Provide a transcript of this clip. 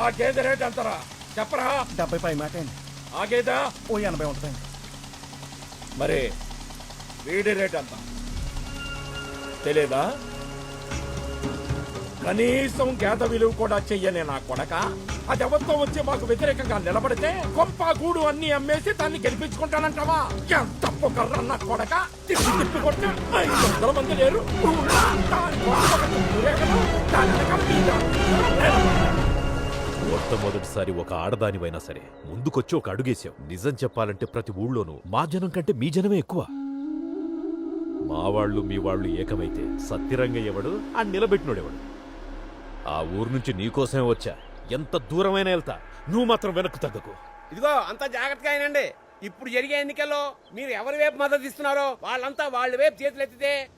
ఆ గేదె రేట్ ఎంతరా చెప్పరా? 70 పై మాట అండి. ఆ గేదె ఓ 80 ఉంటుందండి. మరి వీడి రేట్ ఎంత తెలీదా? కనీసం గేద విలువ కూడా చెయ్యనే నా కొడక. అది ఎవరితో వచ్చి మాకు వ్యతిరేకంగా నిలబడితే గొప్ప గూడు అన్ని అమ్మేసి దాన్ని గెలిపించుకుంటానంటావా? ఎంత పొగర్రా నా కొడక. తిప్పి తిప్పి కొట్టి 500 మంది లేరు. మొట్టమొదటిసారి ఒక ఆడదానివైనా సరే ముందుకొచ్చి ఒక అడుగేశావు. నిజం చెప్పాలంటే ప్రతి ఊళ్ళోనూ మా జనం కంటే మీ జనమే ఎక్కువ. మా వాళ్ళు మీ వాళ్ళు ఏకమైతే సత్యరంగయ్య ఎవడు, ఆ నిలబెట్టినోడెవడు? ఆ ఊరు నుంచి నీకోసమే వచ్చా. ఎంత దూరమైనా వెళ్తా, నువ్వు మాత్రం వెనక్కు తగ్గకు. ఇదిగో అంతా జాగ్రత్తగా అయినండి. ఇప్పుడు జరిగే ఎన్నికల్లో మీరు ఎవరి వైపు మద్దతు ఇస్తున్నారో వాళ్ళంతా వాళ్ళ వైపు చేతులు ఎత్తితే